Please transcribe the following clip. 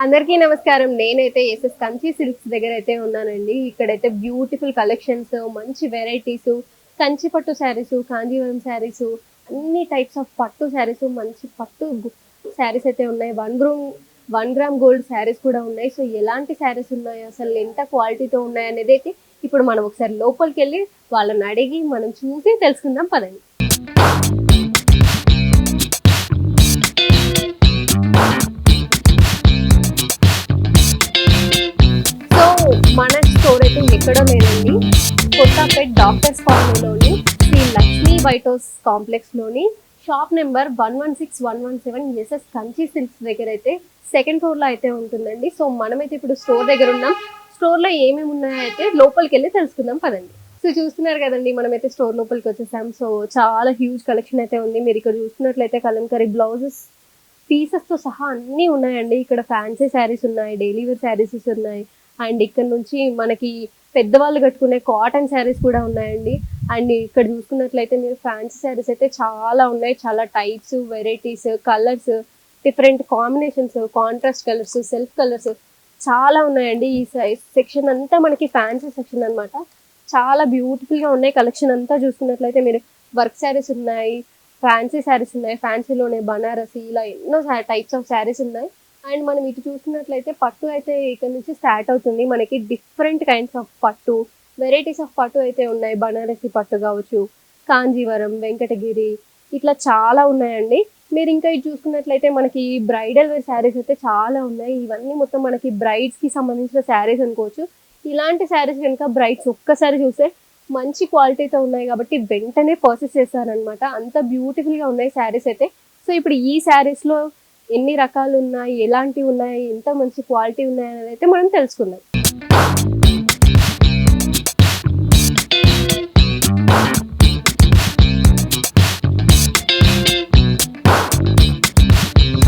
అందరికీ నమస్కారం. నేనైతే ఎస్ఎస్ కంచి సిల్క్స్ దగ్గర అయితే ఉన్నానండి. ఇక్కడైతే బ్యూటిఫుల్ కలెక్షన్స్, మంచి వెరైటీస్, కంచి పట్టు శారీస్, కాంజీవరం శారీస్, అన్ని టైప్స్ ఆఫ్ పట్టు శారీస్, మంచి పట్టు శారీస్ అయితే ఉన్నాయి. 1 గ్రామ్ గోల్డ్ శారీస్ కూడా ఉన్నాయి. సో ఎలాంటి శారీస్ ఉన్నాయి, అసలు ఎంత క్వాలిటీతో ఉన్నాయి అనేది అయితే ఇప్పుడు మనం ఒకసారి లోపలికి వెళ్ళి వాళ్ళని అడిగి మనం చూసి తెలుసుకుందాం పదండి. మన స్టోర్ అయితే ఎక్కడో లేదండి, కొత్తపేట్ డాక్టర్స్ కాలనీలోని Shri Lakshmi white house complex లోని shop number 116117 SS Kanchi silks దగ్గర అయితే సెకండ్ ఫ్లోర్ లో అయితే ఉంటుందండి. సో మనమైతే ఇప్పుడు స్టోర్ దగ్గర ఉన్నాం. స్టోర్ లో ఏమేమి ఉన్నాయో అయితే లోపలికి వెళ్ళి తెలుసుకుందాం పదండి. సో చూస్తున్నారు కదండి, మనమైతే స్టోర్ లోపలికి వచ్చేసాం. సో చాలా హ్యూజ్ కలెక్షన్ అయితే ఉంది. మీరు ఇక్కడ చూస్తున్నట్లయితే కలంకరీ బ్లౌజెస్ పీసెస్ తో సహా అన్నీ ఉన్నాయండి. ఇక్కడ ఫ్యాన్సీ శారీస్ ఉన్నాయి, డైలీ వేర్ శారీస్ ఉన్నాయి, అండ్ ఇక్కడ నుంచి మనకి పెద్దవాళ్ళు కట్టుకునే కాటన్ శారీస్ కూడా ఉన్నాయండి. అండ్ ఇక్కడ చూసుకున్నట్లయితే మీరు ఫ్యాన్సీ శారీస్ అయితే చాలా ఉన్నాయి. చాలా types, varieties, colours, different combinations, contrast colours, self colours చాలా ఉన్నాయండి. ఈ సెక్షన్ అంతా మనకి ఫ్యాన్సీ సెక్షన్ అనమాట. చాలా బ్యూటిఫుల్ గా ఉన్నాయి. కలెక్షన్ అంతా చూసుకున్నట్లయితే మీరు వర్క్ శారీస్ ఉన్నాయి, ఫ్యాన్సీ శారీస్ ఉన్నాయి, ఫ్యాన్సీలోనే బనారసి, ఇలా ఎన్నో టైప్స్ ఆఫ్ శారీస్ ఉన్నాయి. అండ్ మనం ఇటు చూసుకున్నట్లయితే పట్టు అయితే ఇక్కడ నుంచి స్టార్ట్ అవుతుంది. మనకి డిఫరెంట్ కైండ్స్ ఆఫ్ పట్టు, వెరైటీస్ ఆఫ్ పట్టు అయితే ఉన్నాయి. బనారసి పట్టు కావచ్చు, కాంజీవరం, వెంకటగిరి, ఇట్లా చాలా ఉన్నాయండి. మీరు ఇంకా ఇది చూసుకున్నట్లయితే మనకి బ్రైడల్ వేర్ శారీస్ అయితే చాలా ఉన్నాయి. ఇవన్నీ మొత్తం మనకి బ్రైడ్స్ కి సంబంధించిన శారీస్ అనుకోవచ్చు. ఇలాంటి శారీస్ కనుక బ్రైడ్స్ ఒక్కసారి చూస్తే మంచి క్వాలిటీతో ఉన్నాయి కాబట్టి వెంటనే పర్చేస్ చేస్తారనమాట. అంత బ్యూటిఫుల్ గా ఉన్నాయి శారీస్ అయితే. సో ఇప్పుడు ఈ శారీస్ లో ఎన్ని రకాలు ఉన్నాయి, ఎలాంటివి ఉన్నాయి, ఎంత మంచి క్వాలిటీ ఉన్నాయి అనేది అయితే మనం తెలుసుకుందాం.